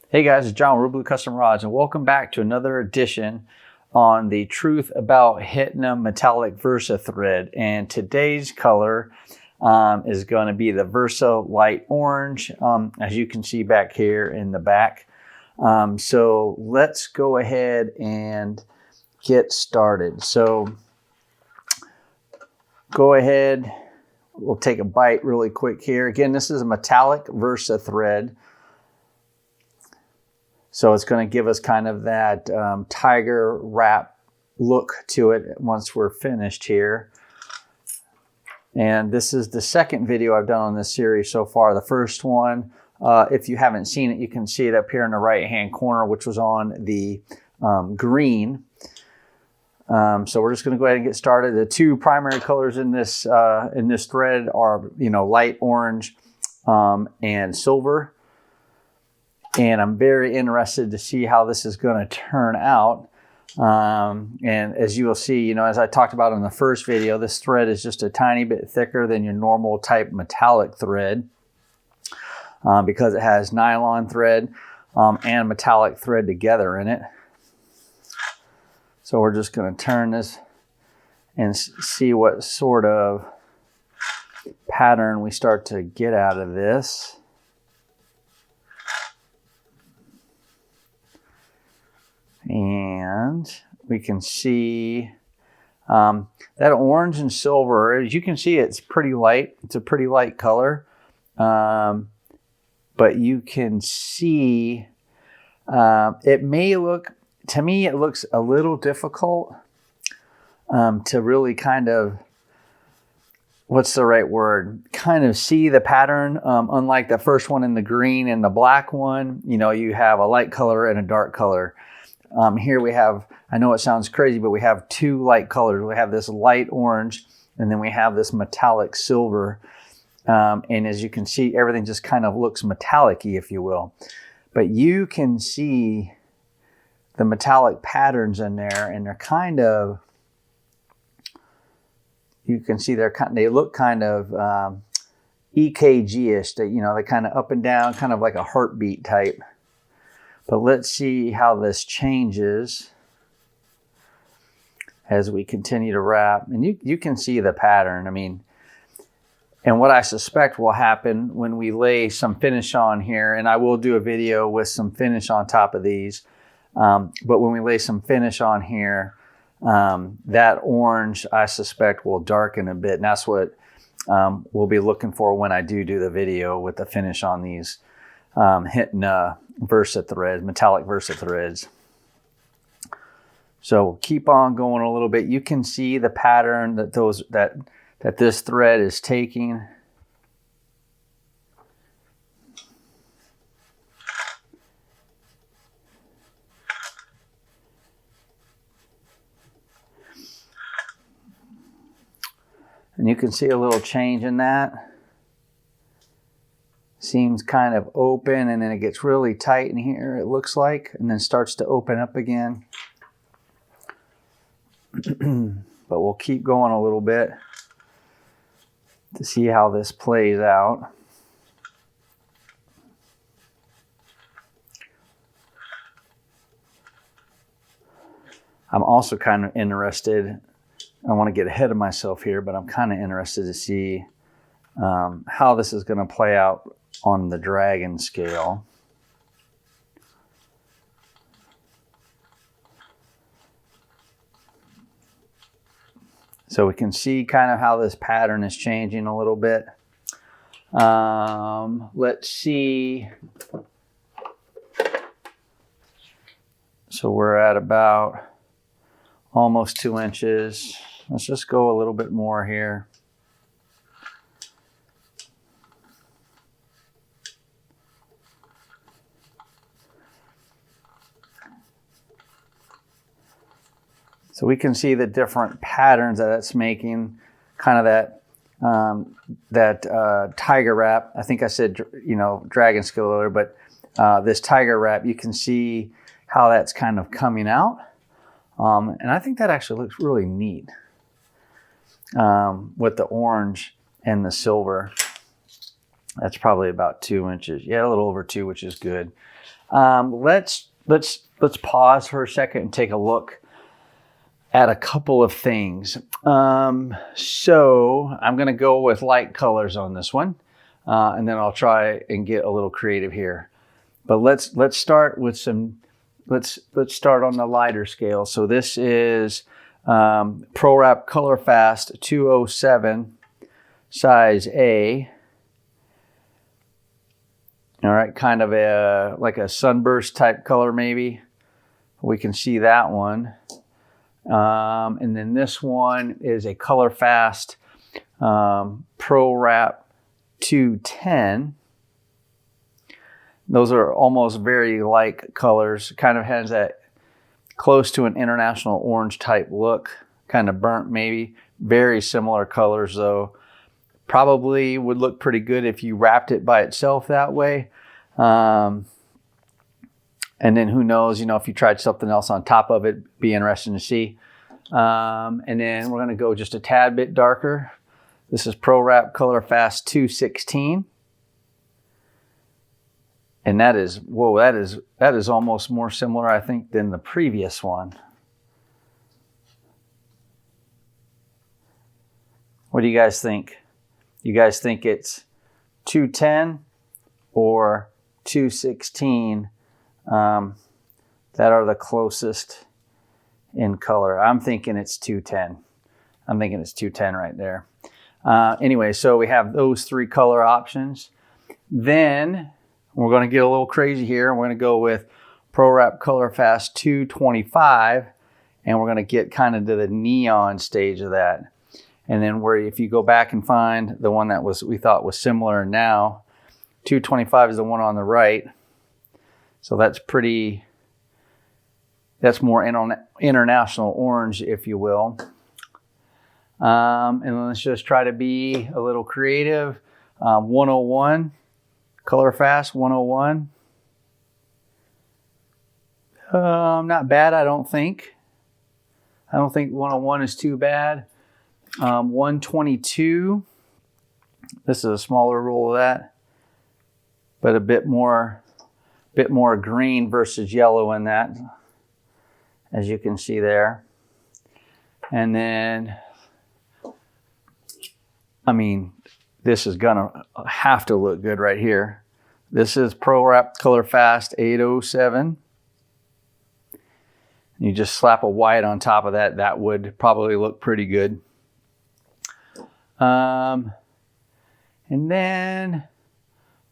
Hey guys, it's John with ReelBlue Custom Rods, and welcome back to another edition on the truth about Hitena Metallic Versa Thread. And today's color is going to be the Versa Light Orange, as you can see back here in the back. So let's go ahead and get started. So go ahead, we'll take a bite really quick here. Again, this is a metallic Versa thread. So it's going to give us kind of that tiger wrap look to it once we're finished here. And this is the second video I've done on this series so far. The first one, if you haven't seen it, you can see it up here in the right-hand corner, which was on the green. So we're just going to go ahead and get started. The two primary colors in this thread are, light orange and silver. And I'm very interested to see how this is going to turn out. And as you will see, as I talked about in the first video, this thread is just a tiny bit thicker than your normal type metallic thread because it has nylon thread and metallic thread together in it. So we're just going to turn this and see what sort of pattern we start to get out of this. And we can see that orange and silver, as you can see, it's pretty light. It's a pretty light color. But you can see it may look, to me, it looks a little difficult to really kind of, what's the right word? Kind of see the pattern. Unlike the first one in the green and the black one, you have a light color and a dark color. Here we have, I know it sounds crazy, but we have two light colors. We have this light orange, and then we have this metallic silver. And as you can see, everything just kind of looks metallic-y, if you will. But you can see the metallic patterns in there, and they're kind of, you can see they look kind of EKG-ish. They kind of up and down, kind of like a heartbeat type. But let's see how this changes as we continue to wrap. And you can see the pattern. And what I suspect will happen when we lay some finish on here, and I will do a video with some finish on top of these, but when we lay some finish on here, that orange, I suspect, will darken a bit. And that's what we'll be looking for when I do the video with the finish on these Hitena Versa threads, metallic Versa threads. So we'll keep on going a little bit. You can see the pattern that this thread is taking. And you can see a little change in that. Seems kind of open, and then it gets really tight in here, it looks like, and then starts to open up again. But we'll keep going a little bit to see how this plays out. I'm also kind of interested, I want to get ahead of myself here, but I'm kind of interested to see how this is going to play out on the dragon scale. So we can see kind of how this pattern is changing a little bit. Let's see. So we're at about almost 2 inches. Let's just go a little bit more here. So we can see the different patterns that it's making, kind of that tiger wrap. I think I said, dragon scale earlier, but this tiger wrap, you can see how that's kind of coming out. And I think that actually looks really neat with the orange and the silver. That's probably about 2 inches. Yeah, a little over 2, which is good. Let's pause for a second and take a look at a couple of things. So I'm going to go with light colors on this one, and then I'll try and get a little creative here. But let's start with some. Let's start on the lighter scale. So this is ProWrap Color Fast 207 size A. All right, kind of like a sunburst type color maybe. We can see that one. And then this one is a Color Fast ProWrap 210. Those are almost very like colors. Kind of has that close to an international orange type look. Kind of burnt maybe. Very similar colors though. Probably would look pretty good if you wrapped it by itself that way. And then who knows, if you tried something else on top of it, be interesting to see. And then we're going to go just a tad bit darker. This is ProWrap Color Fast 216. And that is almost more similar, I think, than the previous one. What do you guys think? You guys think it's 210 or 216 that are the closest in color? I'm thinking it's 210. I'm thinking it's 210 right there. Anyway, so we have those three color options. Then we're going to get a little crazy here. We're going to go with ProWrap Color Fast 225, and we're going to get kind of to the neon stage of that. And then if you go back and find the one that we thought was similar now, 225 is the one on the right. So that's more international orange, if you will. And let's just try to be a little creative. 101, Color Fast 101. Not bad, I don't think. I don't think 101 is too bad. 122. This is a smaller roll of that, but a bit more green versus yellow in that, as you can see there. And then, this is gonna have to look good right here. This is ProWrap Color Fast 807. You just slap a white on top of that. That would probably look pretty good. And then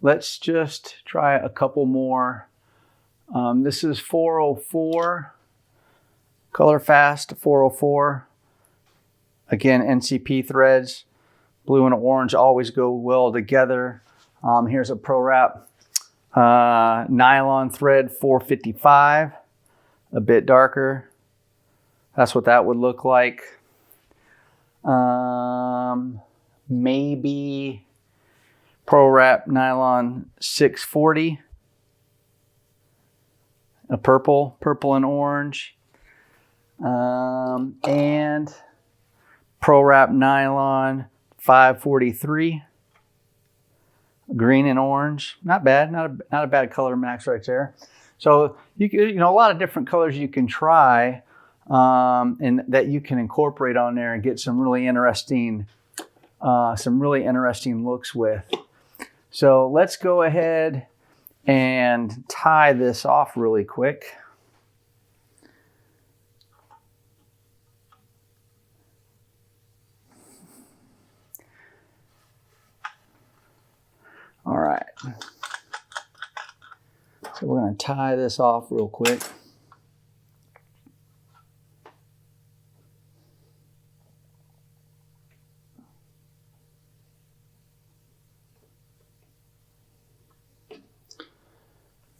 let's just try a couple more. This is 404, Color Fast 404. Again, NCP threads. Blue and orange always go well together. Here's a ProWrap nylon thread 455, a bit darker. That's what that would look like. Maybe ProWrap nylon 640, a purple and orange, and ProWrap nylon 543, green and orange. Not bad, not a bad color max right there. So a lot of different colors you can try, and that you can incorporate on there and get some really interesting looks with. So let's go ahead and tie this off really quick. All right. So we're going to tie this off real quick.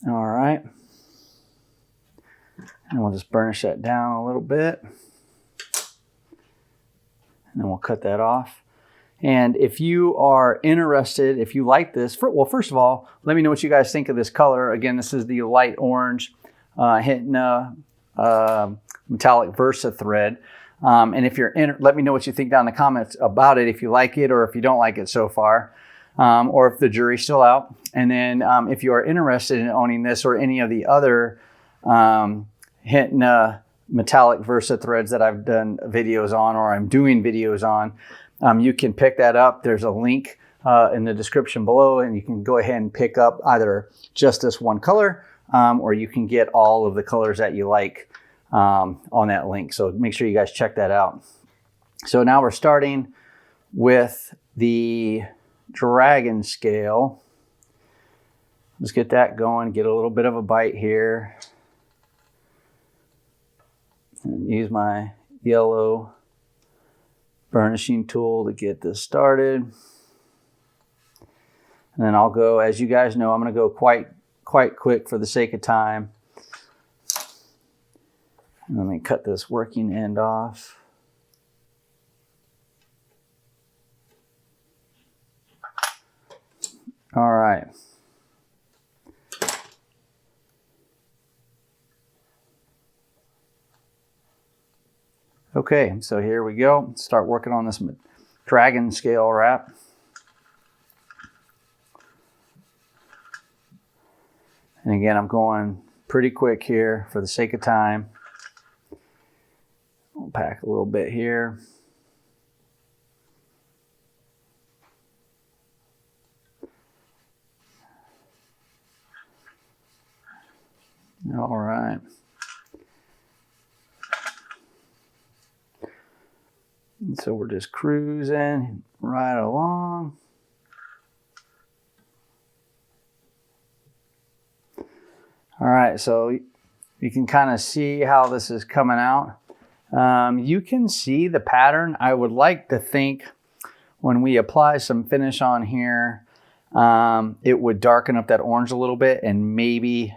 All right. And we'll just burnish that down a little bit. And then we'll cut that off. And if you are interested, if you like this, first of all, let me know what you guys think of this color. Again, this is the light orange Hitena metallic Versa thread. And if you're let me know what you think down in the comments about it, if you like it or if you don't like it so far. or if the jury's still out. And then if you are interested in owning this or any of the other Hitena metallic Versa threads that I've done videos on, or I'm doing videos on, you can pick that up. There's a link in the description below, and you can go ahead and pick up either just this one color, or you can get all of the colors that you like on that link. So make sure you guys check that out. So now we're starting with the dragon scale. Let's get that going, get a little bit of a bite here. And use my yellow burnishing tool to get this started. And then I'll go, as you guys know, I'm going to go quite quick for the sake of time. And let me cut this working end off. All right. Okay, so here we go. Start working on this dragon scale wrap. And again, I'm going pretty quick here for the sake of time. I'll pack a little bit here. All right. And so we're just cruising right along. All right, so you can kind of see how this is coming out. You can see the pattern. I would like to think when we apply some finish on here, it would darken up that orange a little bit and maybe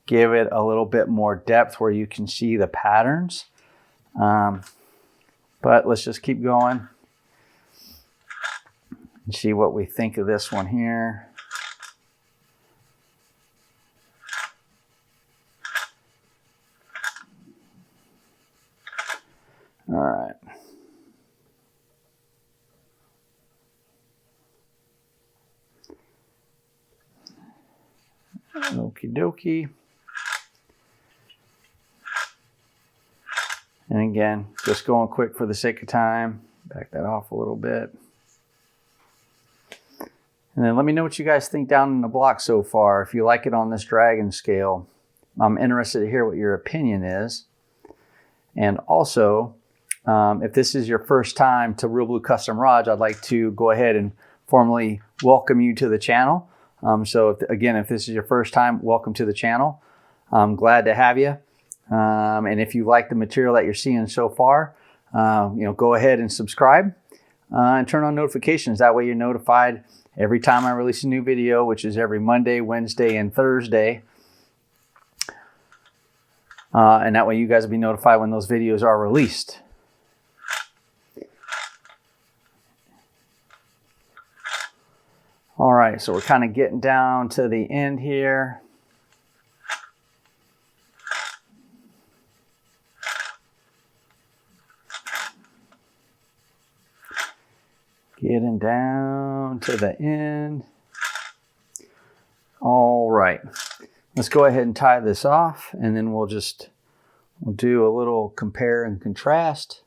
give it a little bit more depth where you can see the patterns. But let's just keep going and see what we think of this one here. All right. Okie dokie. And again, just going quick for the sake of time. Back that off a little bit. And then let me know what you guys think down in the block so far. If you like it on this dragon scale, I'm interested to hear what your opinion is. And also, if this is your first time to ReelBlue Custom Rods, I'd like to go ahead and formally welcome you to the channel. So if this is your first time, welcome to the channel. I'm glad to have you. And if you like the material that you're seeing so far, go ahead and subscribe and turn on notifications. That way you're notified every time I release a new video, which is every Monday, Wednesday, and Thursday. And that way you guys will be notified when those videos are released. All right, so we're kind of getting down to the end here. Getting down to the end. All right, let's go ahead and tie this off, and then we'll do a little compare and contrast.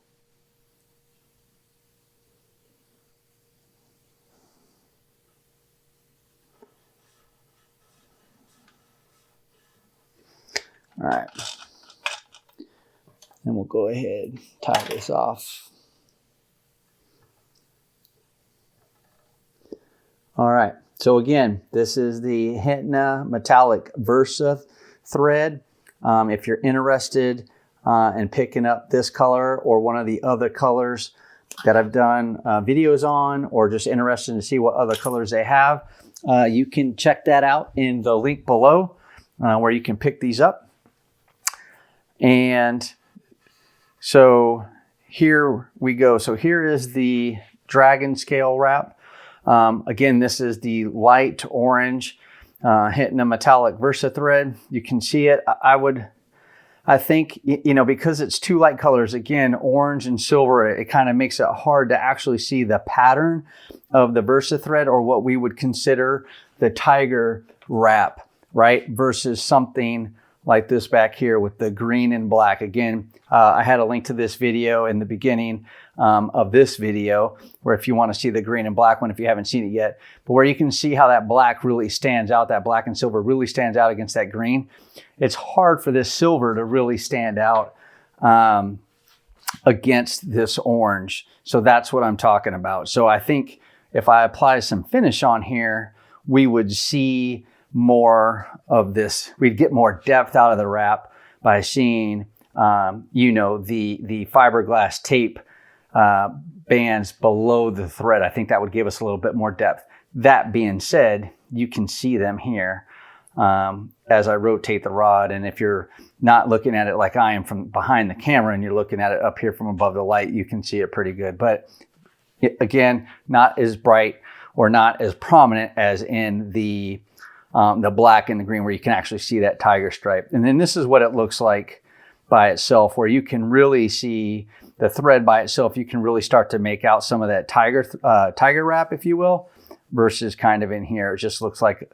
All right, then we'll go ahead and tie this off. All right, so again, this is the Hitena metallic Versa thread. If you're interested in picking up this color or one of the other colors that I've done videos on, or just interested to see what other colors they have, you can check that out in the link below where you can pick these up. And so here we go. So here is the dragon scale wrap. Again, this is the light orange Hitena metallic Versa thread. You can see it. I would I think, you know, because it's two light colors, again, orange and silver, it kind of makes it hard to actually see the pattern of the Versa thread, or what we would consider the tiger wrap, right? Versus something like this back here with the green and black. Again, I had a link to this video in the beginning of this video, where if you want to see the green and black one, if you haven't seen it yet, but where you can see how that black really stands out, that black and silver really stands out against that green. It's hard for this silver to really stand out against this orange. So that's what I'm talking about. So I think if I apply some finish on here, we would see more of this. We'd get more depth out of the wrap by seeing, you know, the fiberglass tape bands below the thread. I think that would give us a little bit more depth. That being said, you can see them here as I rotate the rod. And if you're not looking at it like I am from behind the camera and you're looking at it up here from above the light, you can see it pretty good. But again, not as bright or not as prominent as in the black and the green, where you can actually see that tiger stripe. And then this is what it looks like by itself, where you can really see the thread by itself. You can really start to make out some of that tiger wrap, if you will, versus kind of in here. It just looks like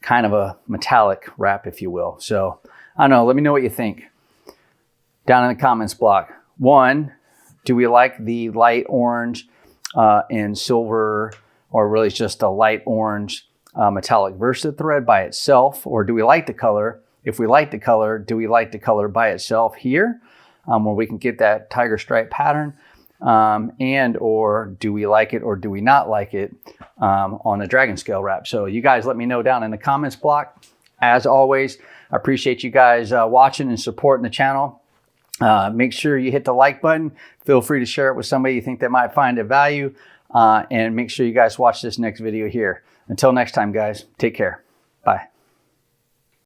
kind of a metallic wrap, if you will. So I don't know, let me know what you think down in the comments block. One, do we like the light orange and silver, or really just a light orange metallic Versa thread by itself? Or do we like the color? If we like the color, do we like the color by itself here, where we can get that tiger stripe pattern? And or do we like it or do we not like it on the dragon scale wrap? So you guys let me know down in the comments block. As always, I appreciate you guys watching and supporting the channel. Make sure you hit the like button. Feel free to share it with somebody you think that might find it value. And make sure you guys watch this next video here. Until next time, guys, take care.